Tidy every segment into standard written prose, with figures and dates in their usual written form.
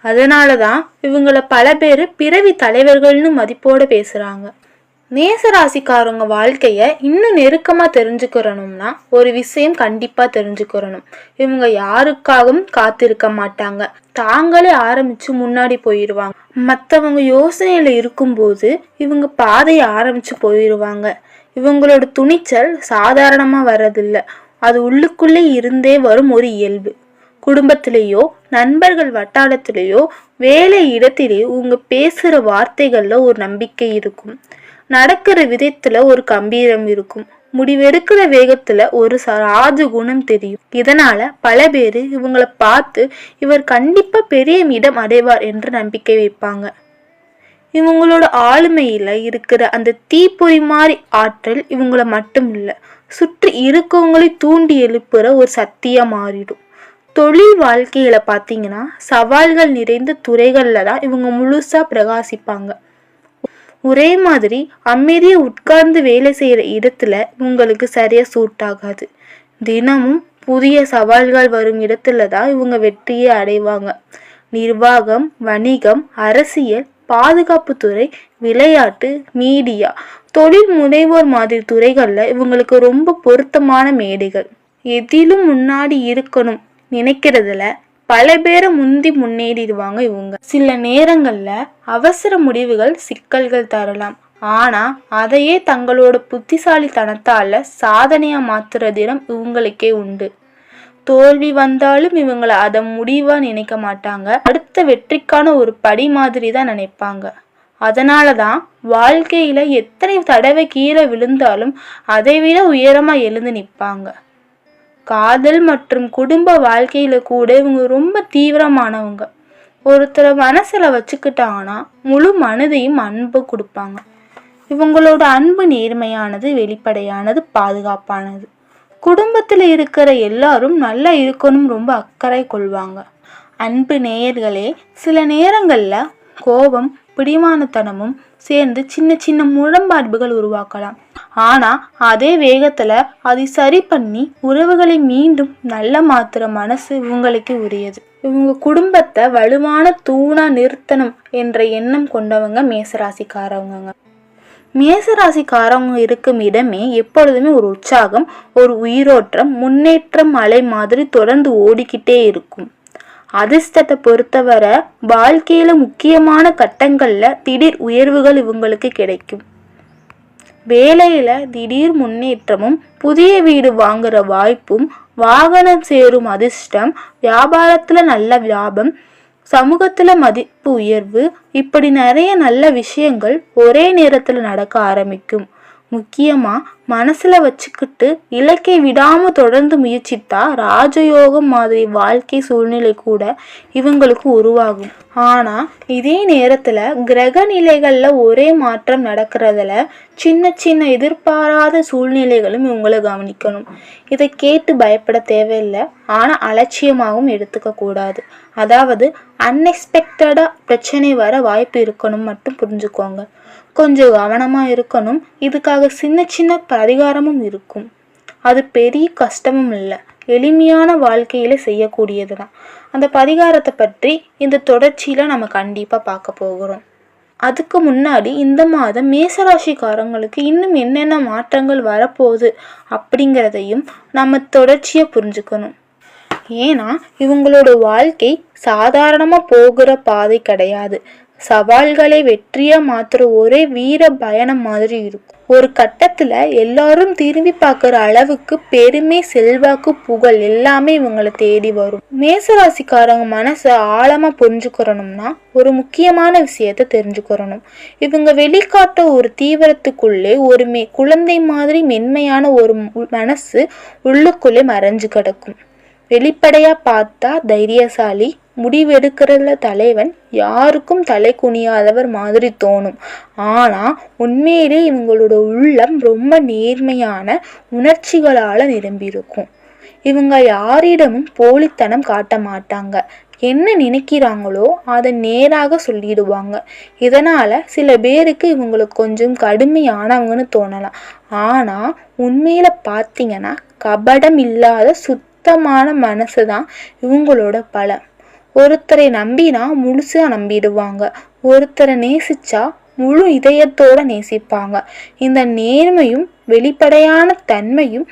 அதனாலதான் இவங்கள பல பேர் பிறவி தலைவர்கள்னு மதிப்போட பேசுறாங்க. மேசராசிக்காரங்க வாழ்க்கைய இன்னும் நெருக்கமா தெரிஞ்சுக்கிறணும்னா ஒரு விஷயம் கண்டிப்பா தெரிஞ்சுக்கிறணும். இவங்க யாருக்காகவும் காத்திருக்க மாட்டாங்க. தாங்களே ஆரம்பிச்சு முன்னாடி போயிடுவாங்க. மற்றவங்க யோசனையில இருக்கும்போது இவங்க பாதையை ஆரம்பிச்சு போயிடுவாங்க. இவங்களோட துணிச்சல் சாதாரணமா வர்றதில்ல, அது உள்ளுக்குள்ளே இருந்தே வரும் ஒரு இயல்பு. குடும்பத்திலேயோ நண்பர்கள் வட்டாரத்திலேயோ வேலை இடத்திலேயோ உங்க பேசுற வார்த்தைகள்ல ஒரு நம்பிக்கை இருக்கும். நடக்கிற விதத்துல ஒரு கம்பீரம் இருக்கும். முடிவெடுக்கிற வேகத்துல ஒரு ராஜ குணம் தெரியும். இதனால பல பேரு இவங்களை பார்த்து இவர் கண்டிப்பா பெரிய இடம் அடைவார் என்று நம்பிக்கை வைப்பாங்க. இவங்களோட ஆளுமையில இருக்கிற அந்த தீப்பொறி மாதிரி ஆற்றல் இவங்கள மட்டும் இல்ல, சுற்றி இருக்கவங்களை தூண்டி எழுப்புற ஒரு சக்தியா மாறிடும். தொழில் வாழ்க்கையில பாத்தீங்கன்னா சவால்கள் நிறைந்த துறைகள்ல தான் இவங்க முழுசா பிரகாசிப்பாங்க. ஒரே மாதிரி அமைதியை உட்கார்ந்து வேலை செய்யற இடத்துல உங்களுக்கு சரியா சூட் ஆகாது. தினமும் புதிய சவால்கள் வரும் இடத்துல தான் இவங்க வெற்றியை அடைவாங்க. நிர்வாகம், வணிகம், அரசியல், பாதுகாப்புத்துறை, விளையாட்டு, மீடியா, தொழில் முனைவோர் மாதிரி துறைகள்ல இவங்களுக்கு ரொம்ப பொருத்தமான மேடைகள். எதிலும் முன்னாடி இருக்கணும் நினைக்கிறதுல பல பேரை முன்னேறிடுவாங்க இவங்க. சில நேரங்கள்ல அவசர முடிவுகள் சிக்கல்கள் தரலாம். ஆனா அதையே தங்களோட புத்திசாலித்தனத்தால சாதனையா மாத்துற தினம் இவங்களுக்கே உண்டு. தோல்வி வந்தாலும் இவங்களை அதை முடிவா நினைக்க மாட்டாங்க. அடுத்த வெற்றிக்கான ஒரு படி மாதிரி தான் நினைப்பாங்க. அதனாலதான் வாழ்க்கையில எத்தனை தடவை கீழே விழுந்தாலும் அதை விட உயரமா எழுந்து நிற்பாங்க. காதல் மற்றும் குடும்ப வாழ்க்கையில கூட இவங்க ரொம்ப தீவிரமானவங்க. ஒருத்தரை மனசுல வச்சுக்கிட்டாங்கன்னா முழு மனதையும் அன்பு கொடுப்பாங்க. இவங்களோட அன்பு நேர்மையானது, வெளிப்படையானது, பாதுகாப்பானது. குடும்பத்துல இருக்கிற எல்லாரும் நல்லா இருக்கணும் ரொம்ப அக்கறை கொள்வாங்க. அன்பு நேயர்களே, சில நேரங்கள்ல கோபம், பிடிமானத்தனமும் சேர்ந்து சின்ன சின்ன முரண்பாடுகள் உருவாக்கலாம். ஆனா அதே வேகத்துல அதை சரி பண்ணி உறவுகளை மீண்டும் நல்ல மாத்துற மனசு இவங்களுக்கு உரியது. இவங்க குடும்பத்தை வலுவான தூணா நிறுத்தணும் என்ற எண்ணம் கொண்டவங்க மேசராசிக்காரவங்க. மேசராசிக்காரவங்க இருக்கும் இடமே எப்பொழுதுமே ஒரு உற்சாகம், ஒரு உயிரோட்டம், முன்னேற்றம் அலை மாதிரி தொடர்ந்து ஓடிக்கிட்டே இருக்கும். அதிர்ஷ்டத்தை பொறுத்தவரை வாழ்க்கையில முக்கியமான கட்டங்கள்ல திடீர் உயர்வுகள் இவங்களுக்கு கிடைக்கும். வேலையில திடீர் முன்னேற்றமும், புதிய வீடு வாங்குற வாய்ப்பும், வாகனம் சேரும் அதிர்ஷ்டம், வியாபாரத்துல நல்ல லாபம், சமூகத்துல மதிப்பு உயர்வு, இப்படி நிறைய நல்ல விஷயங்கள் ஒரே நேரத்துல நடக்க ஆரம்பிக்கும். முக்கியமா மனசுல வச்சுக்கிட்டு இலக்கை விடாம தொடர்ந்து முயற்சித்தா ராஜயோகம் மாதிரி வாழ்க்கை சூழ்நிலை கூட இவங்களுக்கு உருவாகும். ஆனா இதே நேரத்துல கிரக நிலைகள்ல ஒரே மாற்றம் நடக்கிறதுல சின்ன சின்ன எதிர்பாராத சூழ்நிலைகளும் இவங்களை கவனிக்கணும். இதை கேட்டு பயப்பட தேவையில்லை, ஆனா அலட்சியமாகவும் எடுத்துக்க கூடாது. அதாவது அன்எக்ஸ்பெக்டடா பிரச்சனை வர வாய்ப்பு இருக்கணும் மட்டும் புரிஞ்சுக்கோங்க. கொஞ்சம் கவனமா இருக்கணும். இதுக்காக சின்ன சின்ன பரிகாரமும் இருக்கும். அது பெரிய கஷ்டமும் இல்லை, எளிமையான வாழ்க்கையில செய்யக்கூடியது தான். அந்த பரிகாரத்தை பற்றி இந்த தொடர்ச்சியில நம்ம கண்டிப்பா பார்க்க போகிறோம். அதுக்கு முன்னாடி இந்த மாதம் மேசராசிக்காரங்களுக்கு இன்னும் என்னென்ன மாற்றங்கள் வரப்போகுது அப்படிங்கிறதையும் நம்ம தொடர்ச்சியா புரிஞ்சுக்கணும். ஏன்னா இவங்களோட வாழ்க்கை சாதாரணமா போகிற பாதை கிடையாது. சவால்களை வெற்றியா மாத்துற ஒரே வீர பயணம் மாதிரி இருக்கும். ஒரு கட்டத்துல எல்லாரும் திரும்பி பார்க்குற அளவுக்கு பெருமை, செல்வாக்கு, புகழ் எல்லாமே இவங்களை தேடி வரும். மேசராசிக்காரங்க மனசை ஆழமா புரிஞ்சுக்கிறணும்னா ஒரு முக்கியமான விஷயத்த தெரிஞ்சுக்கிறணும். இவங்க வெளிக்காட்ட ஒரு தீவிரத்துக்குள்ளே ஒரு குழந்தை மாதிரி மென்மையான ஒரு மனசு உள்ளுக்குள்ளே மறைஞ்சு கிடக்கும். வெளிப்படையா பார்த்தா தைரியசாலி, முடிவெடுக்கிறதுல தலைவன், யாருக்கும் தலை குனியாதவர் மாதிரி தோணும். ஆனா உண்மையிலே இவங்களோட உள்ளம் ரொம்ப நேர்மையான உணர்ச்சிகளால நிரம்பியிருக்கும். இவங்க யாரிடமும் போலித்தனம் காட்ட மாட்டாங்க. என்ன நினைக்கிறாங்களோ அதை நேராக சொல்லிடுவாங்க. இதனால சில பேருக்கு இவங்களுக்கு கொஞ்சம் கடுமையானவங்கன்னு தோணலாம். ஆனா உண்மையில பார்த்தீங்கன்னா கபடம் இல்லாத சுத்தமான மனசுதான் இவங்களோட பலம். ஒருத்தரை நம்பினா முழுசா நம்பிடுவாங்க, ஒருத்தரை நேசிச்சா முழு இதயத்தோட நேசிப்பாங்க. இந்த நேர்மையும் வெளிப்படையான தன்மையும்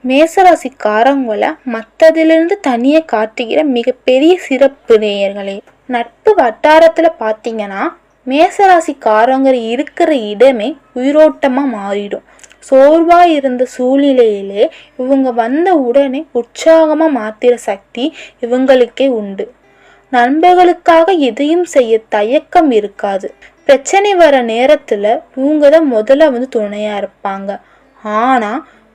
மேசராசிக்காரங்களை மற்றதிலிருந்து தனியே காட்டுகிற மிகப்பெரிய சிறப்பு நேயர்களே. நட்பு வட்டாரத்துல பாத்தீங்கன்னா மேசராசிக்காரங்க இருக்கிற இடமே உயிரோட்டமா மாறிடும். சோர்வா இருந்த சூழ்நிலையிலே இவங்க வந்த உடனே உற்சாகமா மாத்திர சக்தி இவங்களுக்கே உண்டு. நண்பர்களுக்காக எதையும் செய்ய தயக்கம் இருக்காது. பிரச்சனை வர நேரத்துல இவங்க தான் முதல்ல துணையா இருப்பாங்க. ஆனா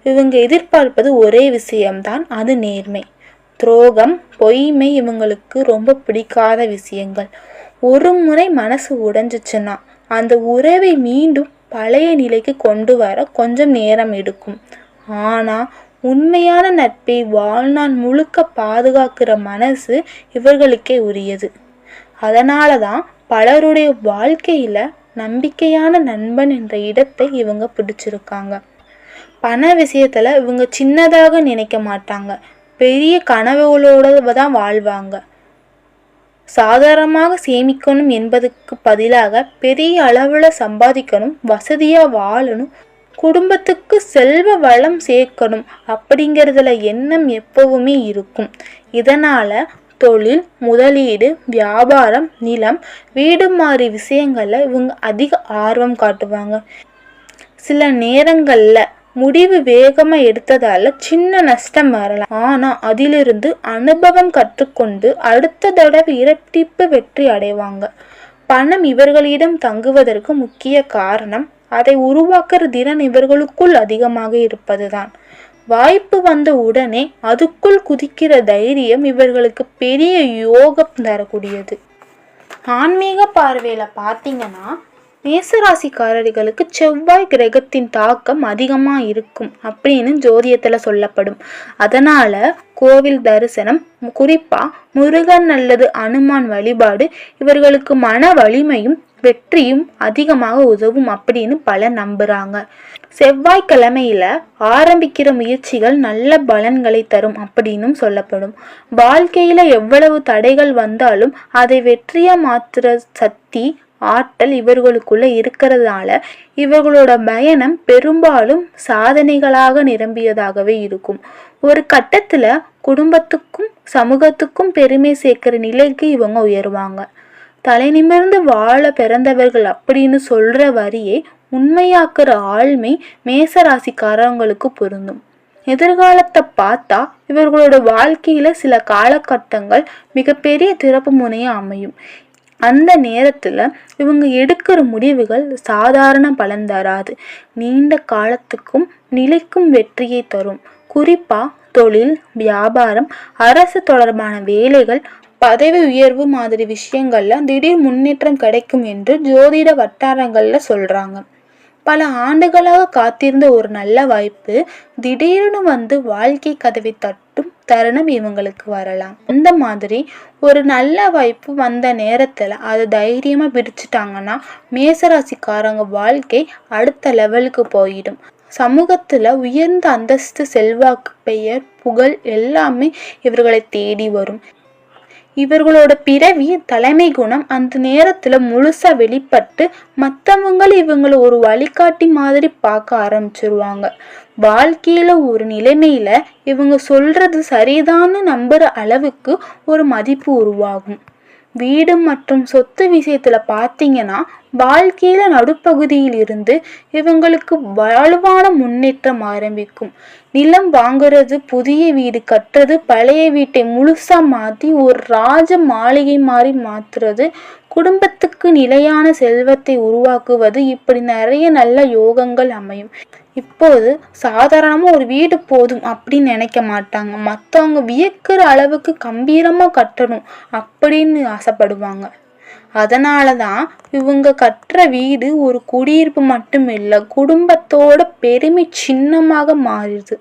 இவங்க எதிர்பார்ப்பது ஒரே விஷயம்தான், அது நேர்மை. துரோகம், பொய்மை இவங்களுக்கு ரொம்ப பிடிக்காத விஷயங்கள். ஒரு முறை மனசு உடைஞ்சிச்சுன்னா அந்த உறவை மீண்டும் பழைய நிலைக்கு கொண்டு வர கொஞ்சம் நேரம் எடுக்கும். ஆனா உண்மையான நட்பை வாழ்நாள் முழுக்க பாதுகாக்கிற மனசு இவர்களுக்கே உரியது. அதனாலதான் பலருடைய வாழ்க்கையில நம்பிக்கையான நண்பன் என்ற இடத்தை இவங்க பிடிச்சிருக்காங்க. பண விஷயத்துல இவங்க சின்னதாக நினைக்க மாட்டாங்க, பெரிய கனவுகளோட தான் வாழ்வாங்க. சாதாரணமாக சேமிக்கணும் என்பதுக்கு பதிலாக பெரிய அளவுல சம்பாதிக்கணும், வசதியா வாழணும், குடும்பத்துக்கு செல்வ வளம் சேர்க்கணும் அப்படிங்கிறதுல எண்ணம் எப்பவுமே இருக்கும். இதனால தொழில், முதலீடு, வியாபாரம், நிலம், வீடு மாதிரி விஷயங்கள்ல இவங்க அதிக ஆர்வம் காட்டுவாங்க. சில நேரங்கள்ல முடிவு வேகமா எடுத்ததால சின்ன நஷ்டம் வரலாம். ஆனா அதிலிருந்து அனுபவம் கற்றுக்கொண்டு அடுத்த தடவை இரட்டிப்பு வெற்றி அடைவாங்க. பணம் இவர்களிடம் தங்குவதற்கு முக்கிய காரணம் அதை உருவாக்குற திறன் இவர்களுக்குள் அதிகமாக இருப்பதுதான். வாய்ப்பு வந்த உடனே அதுக்குள் குதிக்கிற தைரியம் இவர்களுக்கு பெரிய யோகம் தரக்கூடியது. ஆன்மீக பார்வையில பாத்தீங்கன்னா மேசராசிக்காரர்களுக்கு செவ்வாய் கிரகத்தின் தாக்கம் அதிகமா இருக்கும் அப்படின்னு ஜோதியத்துல சொல்லப்படும். அதனால கோவில் தரிசனம், குறிப்பா முருகன் அல்லது அனுமான் வழிபாடு இவர்களுக்கு மன வலிமையும் வெற்றியும் அதிகமாக உதவும் அப்படின்னு பலர் நம்புறாங்க. செவ்வாய்க்கிழமையில ஆரம்பிக்கிற முயற்சிகள் நல்ல பலன்களை தரும் அப்படின்னும் சொல்லப்படும். வாழ்க்கையில எவ்வளவு தடைகள் வந்தாலும் அதை வெற்றியா மாற்றுற சக்தி, ஆற்றல் இவர்களுக்குள்ள இருக்கிறதுனால இவர்களோட பயணம் பெரும்பாலும் சாதனைகளாக நிரம்பியதாகவே இருக்கும். ஒரு கட்டத்துல குடும்பத்துக்கும் சமூகத்துக்கும் பெருமை சேர்க்கிற நிலைக்கு இவங்க உயர்வாங்க. தலை நிமிர்ந்து வாழ பிறந்தவர்கள் அப்படின்னு சொல்ற வரியை உண்மையாக்குற ஆழ்மை மேசராசிக்காரங்களுக்கு பொருந்தும். எதிர்காலத்தை பார்த்தா இவர்களோட வாழ்க்கையில சில காலகட்டங்கள் மிகப்பெரிய திறப்பு முனையா அமையும். அந்த நேரத்துல இவங்க எடுக்கிற முடிவுகள் சாதாரண பலன் தராது, நீண்ட காலத்துக்கும் நிலைக்கும் வெற்றியை தரும். குறிப்பா தொழில், வியாபாரம், அரசு தொடர்பான வேலைகள், பதவி உயர்வு மாதிரி விஷயங்கள்ல திடீர் முன்னேற்றம் கிடைக்கும் என்று ஜோதிட வட்டாரங்கள்ல சொல்றாங்க. பல ஆண்டுகளாக காத்திருந்த ஒரு நல்ல வாய்ப்பு திடீர்னு வாழ்க்கை கதவை தட்டும் தருணம் இவங்களுக்கு வரலாம். அந்த மாதிரி ஒரு நல்ல வாய்ப்பு வந்த நேரத்துல அதை தைரியமா பிடிச்சிட்டாங்கன்னா மேசராசிக்காரங்க வாழ்க்கை அடுத்த லெவலுக்கு போயிடும். சமூகத்துல உயர்ந்த அந்தஸ்து, செல்வாக்கு, பெயர், புகழ் எல்லாமே இவர்களை தேடி வரும். இவர்களோட பிறவி தலைமை குணம் அந்த நேரத்துல முழுசா வெளிப்பட்டு மற்றவங்களை இவங்களை ஒரு வழிகாட்டி மாதிரி பார்க்க ஆரம்பிச்சிருவாங்க. வாழ்க்கையில ஒரு நிலைமையில இவங்க சொல்றது சரிதான்னு நம்புற அளவுக்கு ஒரு மதிப்பு உருவாகும். வீடு மற்றும் சொத்து விஷயத்துல பாத்தீங்கன்னா வாழ்க்கையில நடுப்பகுதியில் இருந்து இவங்களுக்கு வலுவான முன்னேற்றம் ஆரம்பிக்கும். நிலம் வாங்குறது, புதிய வீடு கட்டுறது, பழைய வீட்டை முழுசா மாத்தி ஒரு ராஜ மாளிகை மாதிரி மாத்துறது, குடும்பத்துக்கு நிலையான செல்வத்தை உருவாக்குவது, இப்படி நிறைய நல்ல யோகங்கள் அமையும். இப்போது சாதாரணமா ஒரு வீடு போதும் அப்படின்னு நினைக்க மாட்டாங்க. மற்றவங்க வியக்கிற அளவுக்கு கம்பீரமா கட்டணும் அப்படின்னு ஆசைப்படுவாங்க. அதனாலதான் இவங்க கட்டுற வீடு ஒரு குடியிருப்பு மட்டும் இல்லை, குடும்பத்தோட பெருமை சின்னமாக மாறிடுது.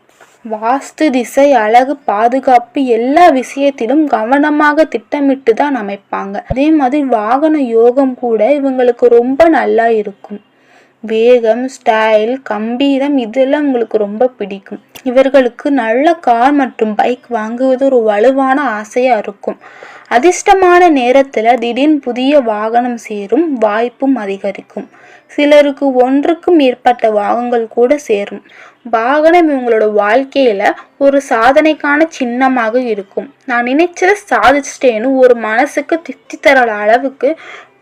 வாஸ்து, திசை, அழகு, பாதுகாப்பு எல்லா விஷயத்திலும் கவனமாக திட்டமிட்டு தான் அமைப்பாங்க. அதே மாதிரி வாகன யோகம் கூட இவங்களுக்கு ரொம்ப நல்லா இருக்கும். வேகம், ஸ்டைல், கம்பீரம் இதெல்லாம் உங்களுக்கு ரொம்ப பிடிக்கும். இவர்களுக்கு நல்ல கார் மற்றும் பைக் வாங்குவது ஒரு வலுவான ஆசையா இருக்கும். அதிர்ஷ்டமான நேரத்துல திடீர்னு புதிய வாகனம் சேரும் வாய்ப்பும் அதிகரிக்கும். சிலருக்கு ஒன்றுக்கும் மேற்பட்ட வாகனங்கள் கூட சேரும். வாகனம் இவங்களோட வாழ்க்கையில ஒரு சாதனைக்கான சின்னமாக இருக்கும். நான் நினைச்சத சாதிச்சிட்டேன்னு ஒரு மனசுக்கு திருப்தி தர அளவுக்கு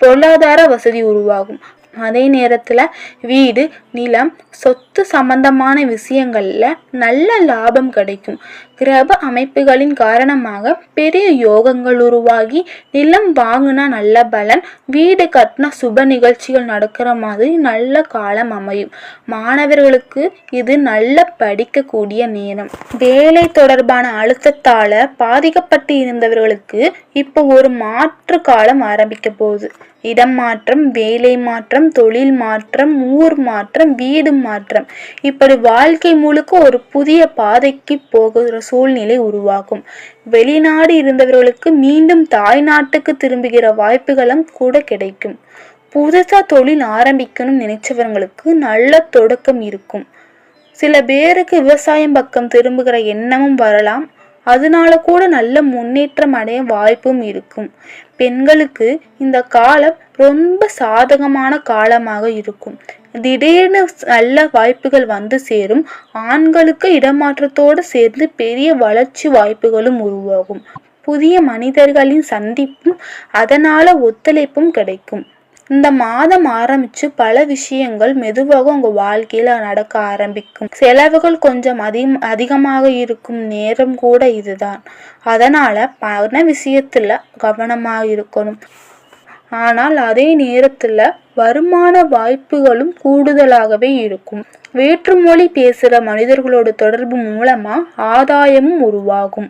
பொருளாதார வசதி உருவாகும். அதே நேரத்துல வீடு, நிலம், சொத்து சம்பந்தமான விஷயங்கள்ல நல்ல லாபம் கிடைக்கும். கிரக அமைப்புகளின் காரணமாக பெரிய யோகங்கள் உருவாகி நிலம் வாங்கினா நல்ல பலன், வீடு கட்டினா சுப நிகழ்ச்சிகள் நடக்கிற மாதிரி நல்ல காலம் அமையும். மாணவர்களுக்கு இது நல்ல படிக்கக்கூடிய நேரம். வேலை தொடர்பான அழுத்தத்தால பாதிக்கப்பட்டு இருந்தவர்களுக்கு இப்போ ஒரு மாற்று காலம் ஆரம்பிக்க போகுது. இடம் மாற்றம், வேலை மாற்றம், தொழில் மாற்றம், ஊர் மாற்றம், வீடு மாற்றம், இப்படி வாழ்க்கை முழுக்க ஒரு புதிய பாதைக்கு போகிற சூழ்நிலை உருவாகும். வெளிநாடு இருந்தவர்களுக்கு மீண்டும் தாய் நாட்டுக்கு திரும்புகிற வாய்ப்புகளும் கூட கிடைக்கும். புதுசா தொழில் ஆரம்பிக்கணும் நினைச்சவங்களுக்கு நல்ல தொடக்கம் இருக்கும். சில பேருக்கு விவசாயம் பக்கம் திரும்புகிற எண்ணமும் வரலாம். அதனால கூட நல்ல முன்னேற்றம் அடைய வாய்ப்பும் இருக்கும். பெண்களுக்கு இந்த காலம் ரொம்ப சாதகமான காலமாக இருக்கும். திடீர்னு நல்ல வாய்ப்புகள் வந்து சேரும். ஆண்களுக்கு இடமாற்றத்தோடு சேர்ந்து பெரிய வளர்ச்சி வாய்ப்புகளும் உருவாகும். புதிய மனிதர்களின் சந்திப்பும் அதனால ஒத்துழைப்பும் கிடைக்கும். இந்த மாதம் ஆரம்பிச்சு பல விஷயங்கள் மெதுவாக உங்க வாழ்க்கையில நடக்க ஆரம்பிக்கும். செலவுகள் கொஞ்சம் அதிகமாக இருக்கும் நேரம் கூட இதுதான். அதனால பண விஷயத்துல கவனமாக இருக்கணும். ஆனால் அதே நேரத்துல வருமான வாய்ப்புகளும் கூடுதலாகவே இருக்கும். வேற்றுமொழி பேசுற மனிதர்களோட தொடர்பு மூலமா ஆதாயமும் உருவாகும்.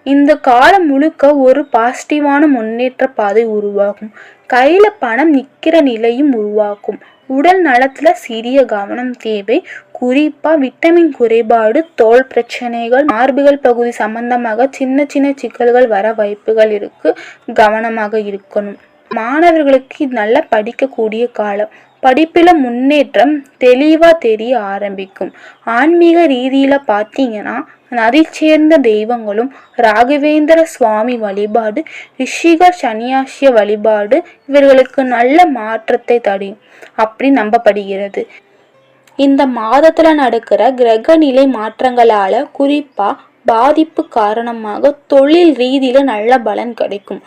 இந்த காலம் முழுக்க ஒரு பாசிட்டிவான முன்னேற்ற பாதை உருவாகும். கையில பணம் நிக்கிற நிலையும் உருவாக்கும். உடல் நலத்துல சிறிய கவனம் தேவை. குறிப்பா விட்டமின் குறைபாடு, தோல் பிரச்சனைகள், மார்புகள் பகுதி சம்பந்தமாக சின்ன சின்ன சிக்கல்கள் வர வாய்ப்புகள் இருக்கு. கவனமாக இருக்கணும். மாணவர்களுக்கு இது நல்லா படிக்கக்கூடிய காலம். படிப்பில முன்னேற்றம் தெளிவா தெரிய ஆரம்பிக்கும். ஆன்மீக ரீதியில பார்த்தீங்கன்னா நதி சேர்ந்த தெய்வங்களும் ராகவேந்திர சுவாமி வழிபாடு, ரிஷிகர் சன்னியாசிய வழிபாடு இவர்களுக்கு நல்ல மாற்றத்தை தரும் அப்படி நம்பப்படுகிறது. இந்த மாதத்துல நடக்கிற கிரக நிலை மாற்றங்களால குறிப்பா பாதிப்பு காரணமாக தொழில் ரீதியில நல்ல பலன் கிடைக்கும்.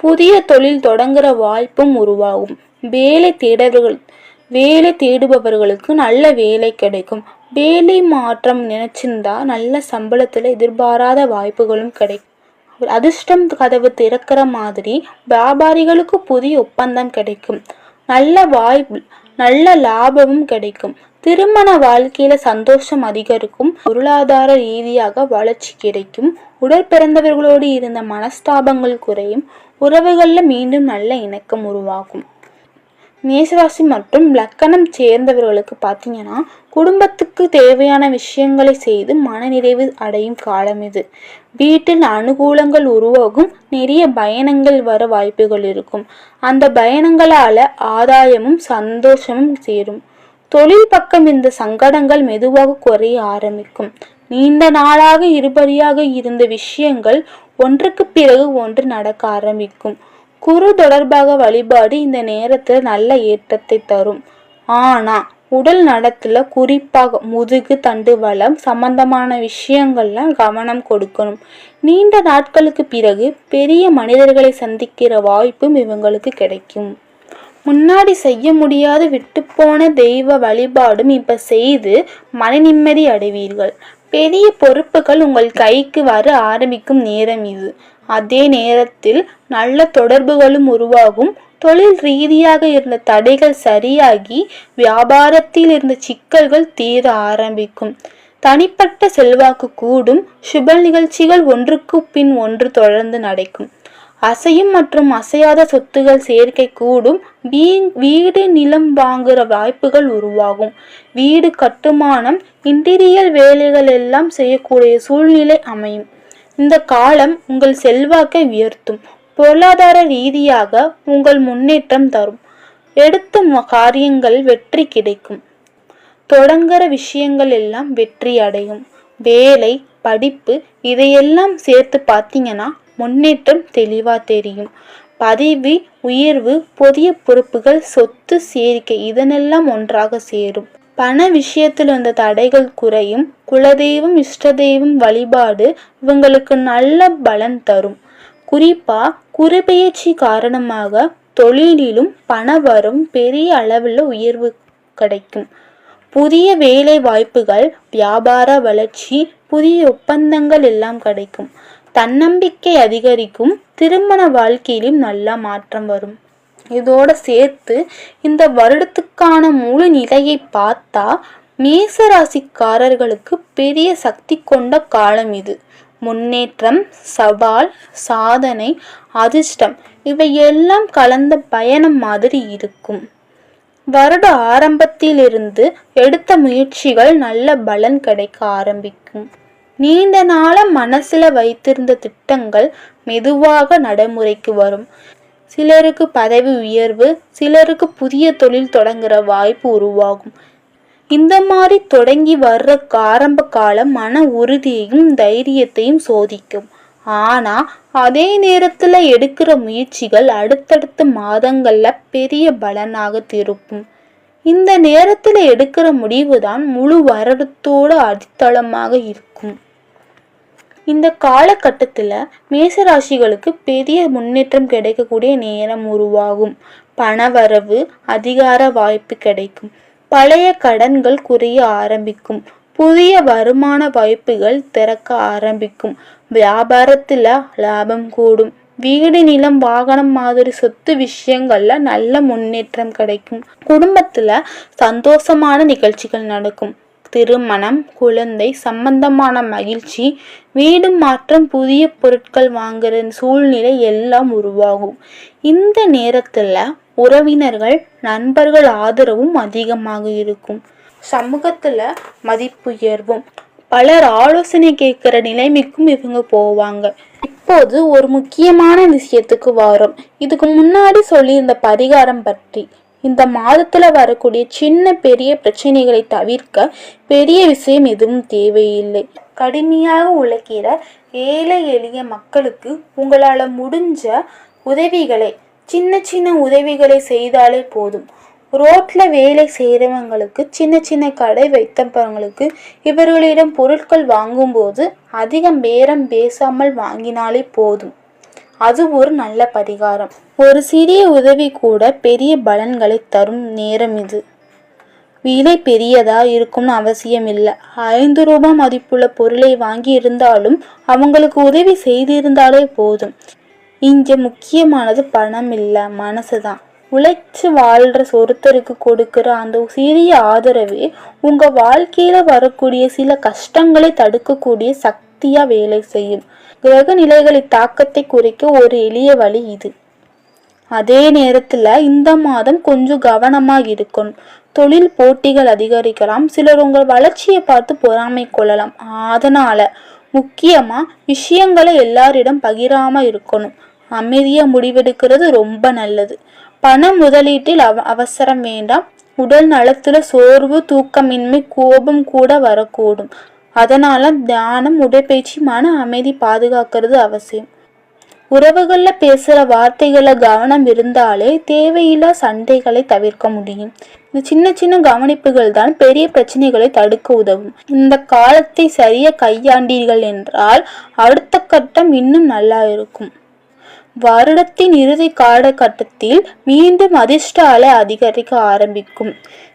புதிய தொழில் தொடங்குற வாய்ப்பும் உருவாகும். வேலை தேடுபவர்களுக்கு நல்ல வேலை கிடைக்கும். வேலை மாற்றம் நினைச்சிருந்தா நல்ல சம்பளத்துல எதிர்பாராத வாய்ப்புகளும் கிடைக்கும். அதிர்ஷ்டம் கதவு திறக்கிற மாதிரி வியாபாரிகளுக்கு புதிய ஒப்பந்தம் கிடைக்கும். நல்ல லாபமும் கிடைக்கும். திருமண வாழ்க்கையில சந்தோஷம் அதிகரிக்கும். பொருளாதார ரீதியாக வளர்ச்சி கிடைக்கும். உடல் பிறந்தவர்களோடு இருந்த மனஸ்தாபங்கள் குறையும். உறவுகள்ல மீண்டும் நல்ல இணக்கம் உருவாகும். மேஷராசி மற்றும் லக்கணம் சேர்ந்தவர்களுக்கு பார்த்தீங்கன்னா குடும்பத்துக்கு தேவையான விஷயங்களை செய்து மனநிறைவு அடையும் காலம் இது. வீட்டில் அனுகூலங்கள் உருவாகும். நிறைய பயணங்கள் வர வாய்ப்புகள் இருக்கும். அந்த பயணங்களால ஆதாயமும் சந்தோஷமும் சேரும். தொழில் பக்கம் இந்த சங்கடங்கள் மெதுவாக குறைய ஆரம்பிக்கும். நீண்ட நாளாக இருபடியாக இருந்த விஷயங்கள் ஒன்றுக்கு பிறகு ஒன்று நடக்க ஆரம்பிக்கும். குரு தொடர்பாக வழிபாடு இந்த நேரத்துல நல்ல ஏற்றத்தை தரும். ஆனா உடல் நடத்துல குறிப்பாக முதுகு தண்டு வளம் சம்பந்தமான விஷயங்கள்ல கவனம் கொடுக்கணும். நீண்ட நாட்களுக்கு பிறகு பெரிய மனிதர்களை சந்திக்கிற வாய்ப்பும் இவங்களுக்கு கிடைக்கும். முன்னாடி செய்ய முடியாது விட்டு போன தெய்வ வழிபாடும் இப்ப செய்து மன நிம்மதி அடைவீர்கள். பெரிய பொறுப்புகள் உங்கள் கைக்கு வர ஆரம்பிக்கும் நேரம் இது. அதே நேரத்தில் நல்ல தொடர்புகளும் உருவாகும். தொழில் ரீதியாக இருந்த தடைகள் சரியாகி வியாபாரத்தில் இருந்த சிக்கல்கள் தீர ஆரம்பிக்கும். தனிப்பட்ட செல்வாக்கு கூடும். சுப நிகழ்ச்சிகள் ஒன்றுக்கு பின் ஒன்று தொடர்ந்து நடக்கும். அசையும் மற்றும் அசையாத சொத்துகள் சேர்க்கை கூடும். வீடு நிலம் வாங்குற வாய்ப்புகள் உருவாகும். வீடு கட்டுமானம், இன்டீரியர் வேலைகள் எல்லாம் செய்யக்கூடிய சூழ்நிலை அமையும். இந்த காலம் உங்கள் செல்வாக்கை உயர்த்தும். பொருளாதார ரீதியாக உங்கள் முன்னேற்றம் தரும். எடுத்த காரியங்கள் வெற்றி கிடைக்கும். தொடங்குற விஷயங்கள் எல்லாம் வெற்றி அடையும். வேலை, படிப்பு இதையெல்லாம் சேர்த்து பார்த்தீங்கன்னா முன்னேற்றம் தெளிவா தெரியும். பதவி உயர்வு, புதிய பொறுப்புகள், சொத்து சேர்க்கை இதனெல்லாம் ஒன்றாக சேரும். பண விஷயத்தில் இருந்த தடைகள் குறையும். குலதெய்வம், இஷ்ட தெய்வம் வழிபாடு இவங்களுக்கு நல்ல பலன் தரும். குறிப்பா குருபெயர்ச்சி காரணமாக தொழிலிலும் பண வரும், பெரிய அளவில் உயர்வு கிடைக்கும். புதிய வேலை வாய்ப்புகள், வியாபார வளர்ச்சி, புதிய ஒப்பந்தங்கள் எல்லாம் கிடைக்கும். தன்னம்பிக்கை அதிகரிக்கும். திருமண வாழ்க்கையிலும் நல்ல மாற்றம் வரும். இதோட சேர்த்து இந்த வருடத்துக்கான முழு நிலையை பார்த்தா மேசராசிக்காரர்களுக்கு பெரிய சக்தி கொண்ட காலம் இது. முன்னேற்றம், சவால், சாதனை, அதிர்ஷ்டம் இவையெல்லாம் கலந்த பயணம் மாதிரி இருக்கும். வருட ஆரம்பத்திலிருந்து எடுத்த முயற்சிகள் நல்ல பலன் கிடைக்க ஆரம்பிக்கும். நீண்ட நாள மனசுல வைத்திருந்த திட்டங்கள் மெதுவாக நடைமுறைக்கு வரும். சிலருக்கு பதவி உயர்வு, சிலருக்கு புதிய தொழில் தொடங்குற வாய்ப்பு உருவாகும். இந்த மாதிரி தொடங்கி வர்ற ஆரம்ப காலம் மன உறுதியையும் தைரியத்தையும் சோதிக்கும். ஆனா அதே நேரத்துல எடுக்கிற முயற்சிகள் அடுத்தடுத்த மாதங்கள்ல பெரிய பலனாக திருப்பும். இந்த நேரத்துல எடுக்கிற முடிவுதான் முழு வருடத்தோட அடித்தளமாக இருக்கும். இந்த காலகட்டத்துல மேசராசிகளுக்கு பெரிய முன்னேற்றம் கிடைக்கக்கூடிய நேரம் உருவாகும். பணவரவு, அதிகார வாய்ப்பு கிடைக்கும். பழைய கடன்கள் குறைய ஆரம்பிக்கும். புதிய வருமான வாய்ப்புகள் திறக்க ஆரம்பிக்கும். வியாபாரத்துல லாபம் கூடும். வீடு, நிலம், வாகனம் மாதிரி சொத்து விஷயங்கள்ல நல்ல முன்னேற்றம் கிடைக்கும். குடும்பத்துல சந்தோஷமான நிகழ்ச்சிகள் நடக்கும். திருமணம், குழந்தை சம்பந்தமான மகிழ்ச்சி, வீடு மாற்றம், புதிய பொருட்கள் வாங்குற சூழ்நிலை எல்லாம் உருவாகும். இந்த நேரத்துல உறவினர்கள், நண்பர்கள் ஆதரவும் அதிகமாக இருக்கும். சமூகத்துல மதிப்புயர்வும். பலர் ஆலோசனை கேட்கிற நிலைமைக்கும் இவங்க போவாங்க. இப்போது ஒரு முக்கியமான விஷயத்துக்கு வரும். இதுக்கு முன்னாடி சொல்லியிருந்த பரிகாரம் பற்றி. இந்த மாதத்துல வரக்கூடிய சின்ன பெரிய பிரச்சனைகளை தவிர்க்க பெரிய விஷயம் எதுவும் தேவையில்லை. கடுமையாக உழைக்கிற ஏழை எளிய மக்களுக்கு உங்களால முடிஞ்ச உதவிகளை, சின்ன சின்ன உதவிகளை செய்தாலே போதும். ரோட்ல வேலை செய்கிறவங்களுக்கு, சின்ன சின்ன கடை வைத்தவங்களுக்கு இவர்களிடம் பொருட்கள் வாங்கும்போது அதிகம் பேரம் பேசாமல் வாங்கினாலே போதும். அது ஒரு நல்ல பரிகாரம். ஒரு சிறிய உதவி கூட பெரிய பலன்களை தரும் நேரம் இது. விலை பெரியதா இருக்கும்னு அவசியம் இல்லை. 5 ரூபாய் மதிப்புள்ள பொருளை வாங்கி இருந்தாலும் அவங்களுக்கு உதவி செய்திருந்தாலே போதும். இங்க முக்கியமானது பணம் இல்லை, மனசுதான். உழைச்சு வாழ்ற ஒருத்தருக்கு கொடுக்கிற அந்த சிறிய ஆதரவே உங்க வாழ்க்கையில வரக்கூடிய சில கஷ்டங்களை தடுக்கக்கூடிய சக்தியா வேலை செய்யும். கிரக நிலைகளின் தாக்கத்தை குறைக்க ஒரு எளிய வழி இது. அதே நேரத்துல இந்த மாதம் கொஞ்சம் கவனமா இருக்கணும். தொழில் போட்டிகள் அதிகரிக்கலாம். சிலர் உங்கள் வளர்ச்சியை பார்த்து பொறாமை கொள்ளலாம். அதனால முக்கியமா விஷயங்களை எல்லாரிடம் பகிராம இருக்கணும். அமைதியா முடிவெடுக்கிறது ரொம்ப நல்லது. பண முதலீட்டில் அவசரம் வேண்டாம். உடல் நலத்துல சோர்வு, தூக்கமின்மை, கோபம் கூட வரக்கூடும். அதனால தியானம், உடற்பயிற்சி, மன அமைதி பாதுகாக்கிறது அவசியம். உறவுகள்ல பேசுற வார்த்தைகள கவனம் இருந்தாலே தேவையில்லா சண்டைகளை தவிர்க்க முடியும். இந்த சின்ன சின்ன கவனிப்புகள் தான் பெரிய பிரச்சனைகளை தடுக்க உதவும். இந்த காலத்தை சரியா கையாண்டீர்கள் என்றால் அடுத்த கட்டம் இன்னும் நல்லா இருக்கும். வருடத்தின் இறுதி காலகட்டத்தில் மீண்டும் அதிர்ஷ்ட அலை அதிகரிக்க ஆரம்பிக்கும்.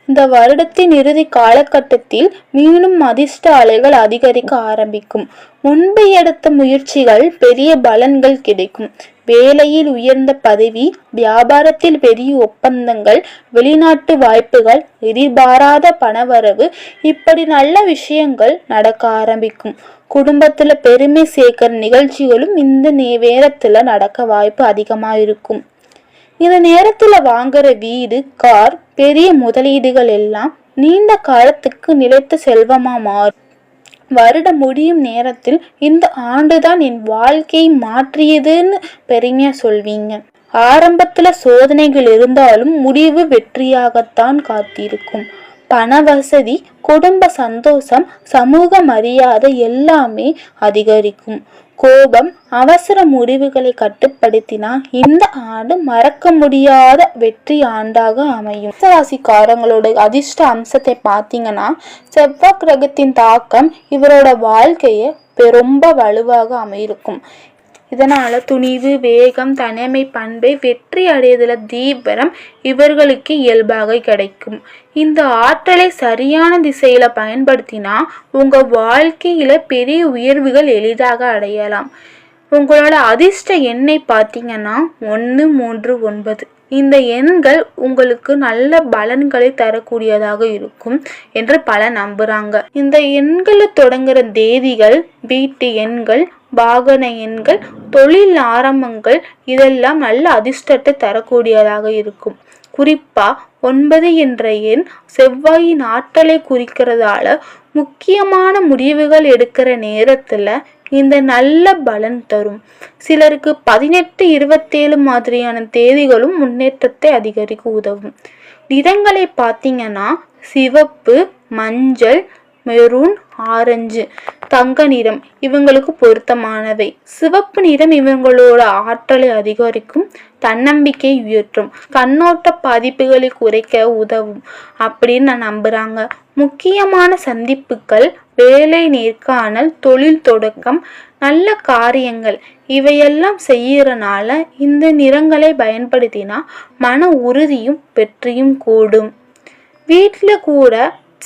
இந்த வருடத்தின் இறுதி காலகட்டத்தில் மீண்டும் அதிர்ஷ்ட அலைகள் அதிகரிக்க ஆரம்பிக்கும். முன்பு எடுத்த முயற்சிகள் பெரிய பலன்கள் கிடைக்கும். வேலையில் உயர்ந்த பதவி, வியாபாரத்தில் பெரிய ஒப்பந்தங்கள், வெளிநாட்டு வாய்ப்புகள், எதிர்பாராத பணவரவு, இப்படி நல்ல விஷயங்கள் நடக்க ஆரம்பிக்கும். குடும்பத்துல பெருமை சேர்க்கிற நிகழ்ச்சிகளும் இந்த நேரத்துல நடக்க வாய்ப்பு அதிகமா இருக்கும். இந்த நேரத்துல வாங்குற வீடு, கார், பெரிய முதலீடுகள் எல்லாம் நீண்ட காலத்துக்கு நிலைத்த செல்வமா மாறும். வருடம் முடியும் நேரத்தில் இந்த ஆண்டுதான் என் வாழ்க்கையை மாற்றியதுன்னு பெருமையா சொல்வீங்க. ஆரம்பத்துல சோதனைகள் இருந்தாலும் முடிவு வெற்றியாகத்தான் காத்திருக்கும். பண வசதி, குடும்ப சந்தோஷம், சமூக மரியாதை எல்லாமே அதிகரிக்கும். கோபம், அவசர முடிவுகளை கட்டுப்படுத்தினா இந்த ஆண்டு மறக்க முடியாத வெற்றி ஆண்டாக அமையும். ராசிக்காரங்களோட அதிர்ஷ்ட அம்சத்தை பார்த்தீங்கன்னா, செவ்வாய் கிரகத்தின் தாக்கம் இவரோட வாழ்க்கையை ரொம்ப வலுவாக அமையிருக்கும். இதனால துணிவு, வேகம், தனிமை பண்பை வெற்றி அடையதுல தீவிரம் இவர்களுக்கு இயல்பாக கிடைக்கும். இந்த ஆற்றலை சரியான திசையில பயன்படுத்தினா உங்க வாழ்க்கையில பெரிய உயர்வுகள் எளிதாக அடையலாம். உங்களோட அதிர்ஷ்ட எண்ணை பார்த்தீங்கன்னா 139. இந்த எண்கள் உங்களுக்கு நல்ல பலன்களை தரக்கூடியதாக இருக்கும் என்று பல நம்புறாங்க. இந்த எண்களை தொடங்குற தேதிகள், வீட்டு எண்கள், வாகன எண்கள், தொழில் ஆரம்பங்கள் இதெல்லாம் நல்ல அதிர்ஷ்டத்தை தரக்கூடியதாக இருக்கும். குறிப்பா 9 என்ற எண் செவ்வாயின் ஆற்றலை குறிக்கிறதால முக்கியமான முடிவுகள் எடுக்கிற நேரத்துல இந்த நல்ல பலன் தரும். சிலருக்கு 18, 27 மாதிரியான தேதிகளும் முன்னேற்றத்தை அதிகரிக்க உதவும். நிறங்களை பார்த்தீங்கன்னா சிவப்பு, மஞ்சள், மெரூன், ஆரஞ்சு, தங்க நிறம் இவங்களுக்கு பொருத்தமானவை. சிவப்பு நிறம் இவங்களோட ஆற்றலை அதிகரிக்கும், தன்னம்பிக்கை உயர்த்தும், கண்ணோட்ட பாதிப்புகளை குறைக்க உதவும் அப்படின்னு நம்புறாங்க. முக்கியமான சந்திப்புகள், வேலை நேர்காணல், தொழில் தொடக்கம், நல்ல காரியங்கள் இவையெல்லாம் செய்யறனால இந்த நிறங்களை பயன்படுத்தினா மன உறுதியும் வெற்றியும் கூடும். வீட்டில் கூட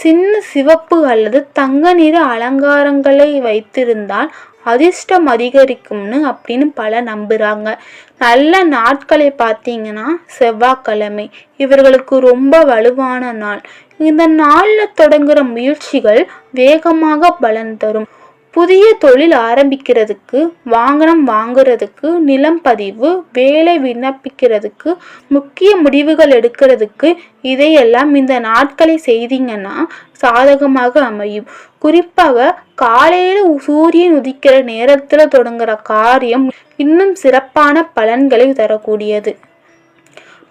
சின்ன சிவப்பு அல்லது தங்க நிற அலங்காரங்களை வைத்திருந்தால் அதிர்ஷ்டம் அதிகரிக்கும்னு அப்படின்னு பல நம்புறாங்க. நல்ல நாட்களை பார்த்தீங்கன்னா செவ்வாய்க்கிழமை இவர்களுக்கு ரொம்ப வலுவான நாள். இந்த நாள்ல தொடங்குற முயற்சிகள் வேகமாக பலன் தரும். புதிய தொழில் ஆரம்பிக்கிறதுக்கு, வாகனம் வாங்குறதுக்கு, நிலம் பதிவு, வேலை விண்ணப்பிக்கிறதுக்கு, முக்கிய முடிவுகள் எடுக்கிறதுக்கு இதையெல்லாம் இந்த நாட்களை செய்தீங்கன்னா சாதகமாக அமையும். குறிப்பாக காலையில சூரியன் உதிக்கிற நேரத்துல தொடங்குற காரியம் இன்னும் சிறப்பான பலன்களை தரக்கூடியது.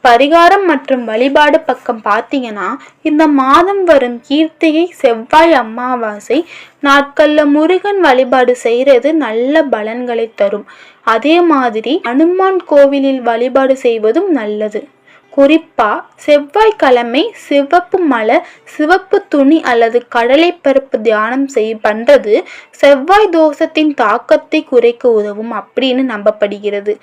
பரிகாரம் மற்றும் வழிபாடு பக்கம் பார்த்தீங்கன்னா, இந்த மாதம் வரும் கீர்த்திகை, செவ்வாய், அமாவாசை நாட்கள்ல முருகன் வழிபாடு செய்யறது நல்ல பலன்களை தரும். அதே மாதிரி அனுமான் கோவிலில் வழிபாடு செய்வதும் நல்லது. குறிப்பா செவ்வாய்க்கிழமை சிவப்பு மலர், சிவப்பு துணி அல்லது கடலை பருப்பு தியானம் பண்றது செவ்வாய் தோஷத்தின் தாக்கத்தை குறைக்க உதவும் அப்படின்னு நம்பப்படுகிறது.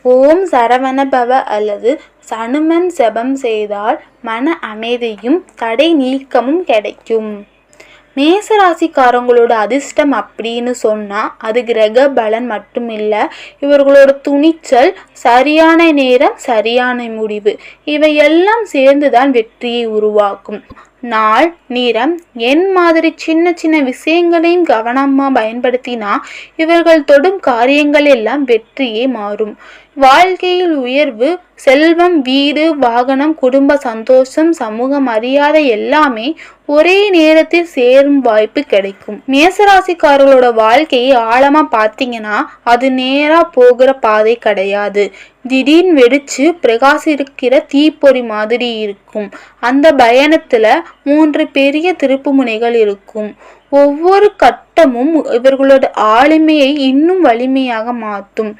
ஓம் சரவண பவ அல்லது சனுமன் ஜெபம் செய்தால் மன அமைதியும் தடை நீக்கமும் கிடைக்கும். மேசராசிக்காரங்களோட அதிர்ஷ்டம் அப்படின்னு சொன்னா அது கிரக பலன் மட்டும் இல்லை, இவர்களோட துணிச்சல், சரியான நேரம், சரியான முடிவு இவையெல்லாம் சேர்ந்துதான் வெற்றியை உருவாக்கும். நாள், நிறம், எண் மாதிரி சின்ன சின்ன விஷயங்களையும் கவனமா பயன்படுத்தினா இவர்கள் தொடும் காரியங்கள் எல்லாம் வெற்றியே மாறும். வாழ்க்கையில் உயர்வு, செல்வம், வீடு, வாகனம், குடும்ப சந்தோஷம், சமூக மரியாதை எல்லாமே ஒரே நேரத்தில் சேரும் வாய்ப்பு கிடைக்கும். மேசராசிக்காரர்களோட வாழ்க்கையை ஆழமா பார்த்தீங்கன்னா அது நேரா போகிற பாதை கிடையாது. திடீர்னு வெடிச்சு பிரகாசிக்கிற தீப்பொறி மாதிரி இருக்கும். அந்த பயணத்துல 3 பெரிய திருப்பு முனைகள் இருக்கும். ஒவ்வொரு கட்டமும் இவர்களோட ஆளுமையை இன்னும் வலிமையாக மாற்றும்.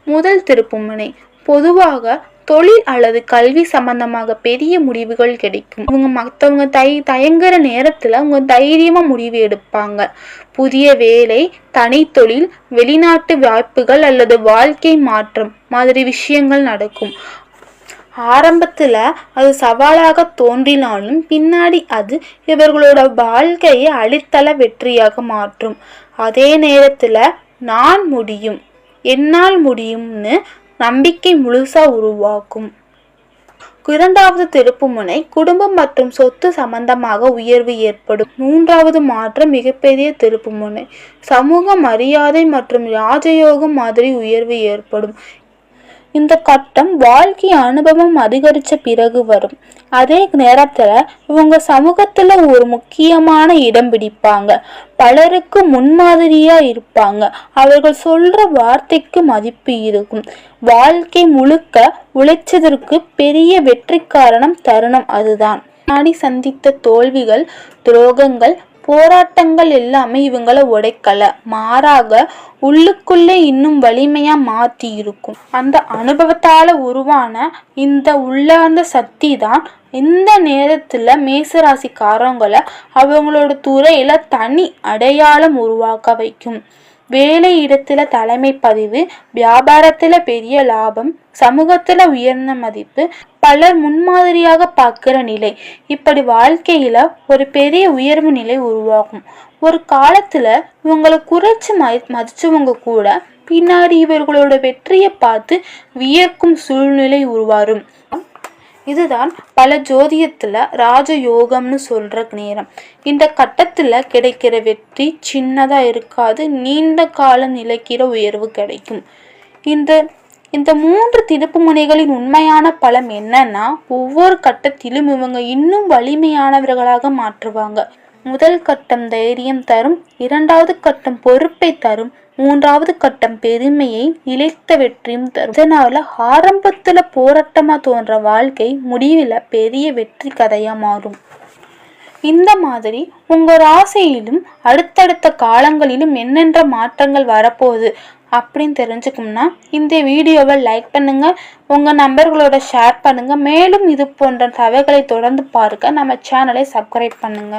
முதல் திருப்புமுனை, பொதுவாக தொழில் அல்லது கல்வி சம்பந்தமாக பெரிய முடிவுகள் கிடைக்கும். இவங்க மற்றவங்க தயங்குற நேரத்துல அவங்க தைரியமா முடிவு எடுப்பாங்க. புதிய வேலை, தனி தொழில், வெளிநாட்டு வாய்ப்புகள் அல்லது வாழ்க்கை மாற்றம் மாதிரி விஷயங்கள் நடக்கும். ஆரம்பத்துல அது சவாலாக தோன்றினாலும் பின்னாடி அது இவர்களோட வாழ்க்கையை அடித்தள வெற்றியாக மாற்றும். அதே நேரத்துல நான் முடியும், என்னால் முடியும்னு நம்பிக்கை முழுசா உருவாக்கும். இரண்டாவது திருப்புமுனை, குடும்பம் மற்றும் சொத்து சம்பந்தமாக உயர்வு ஏற்படும். மூன்றாவது மாற்றம் மிகப்பெரிய திருப்புமுனை, சமூக மரியாதை மற்றும் ராஜயோகம் மாதிரி உயர்வு ஏற்படும். இந்த கட்டம் வாழ்க்கை அனுபவம் அதிகரிச்ச பிறகு வரும். அதே நேரத்துல இவங்க சமூகத்துல ஒரு முக்கியமான இடம் பிடிப்பாங்க. பலருக்கு முன்மாதிரியா இருப்பாங்க. அவர்கள் சொல்ற வார்த்தைக்கு மதிப்பு இருக்கும். வாழ்க்கை முழுக்க உழைச்சதற்கு பெரிய வெற்றி காரணம் தருணம் அதுதான். நாடி சந்தித்த தோல்விகள், துரோகங்கள், போராட்டங்கள் எல்லாமே இவங்களை உடைக்கல, மாறாக உள்ளுக்குள்ளே இன்னும் வலிமையா மாத்தி இருக்கும். அந்த அனுபவத்தால உருவான இந்த உள்ளார்ந்த சக்தி தான் இந்த நேரத்துல மேசராசிக்காரங்களை அவங்களோட துறையில தனி அடையாளம் உருவாக்க வைக்கும். வேலை இடத்துல தலைமை பதிவு, வியாபாரத்துல பெரிய லாபம், சமூகத்துல உயர்ந்த மதிப்பு, பலர் முன்மாதிரியாக பார்க்கிற நிலை, இப்படி வாழ்க்கையில ஒரு பெரிய உயர்வு நிலை உருவாகும். ஒரு காலத்துல இவங்களை குறைச்சு மதிச்சவங்க கூட பின்னாடி இவர்களோட வெற்றியை பார்த்து வியக்கும் சூழ்நிலை உருவாரும். இதுதான் பல ஜோதியத்துல ராஜயோகம்னு சொல்ற நேரம். இந்த கட்டத்துல கிடைக்கிற வெற்றி சின்னதா இருக்காது, நீண்ட காலம் நிலைக்கிற உயர்வு கிடைக்கும். இந்த 3 திருப்பு முனைகளின் உண்மையான பலம் என்னன்னா, ஒவ்வொரு கட்டத்திலும் இவங்க இன்னும் வலிமையானவர்களாக மாற்றுவாங்க. முதல் கட்டம் தைரியம் தரும், 2வது கட்டம் பொறுப்பை தரும், 3வது கட்டம் பெருமையை, நிலைத்த வெற்றியும் தரும். இதனால ஆரம்பத்துல போராட்டமா தோன்ற வாழ்க்கை முடிவில் பெரிய வெற்றி கதையா மாறும். இந்த மாதிரி உங்க ராசியிலும் அடுத்தடுத்த காலங்களிலும் என்னென்ன மாற்றங்கள் வரப்போகுது அப்படின்னு தெரிஞ்சுக்கணும்னா இந்த வீடியோவை லைக் பண்ணுங்க, உங்க நண்பர்களோட ஷேர் பண்ணுங்க. மேலும் இது போன்ற தகவல்களை தொடர்ந்து பார்க்க நம்ம சேனலை சப்ஸ்கிரைப் பண்ணுங்க.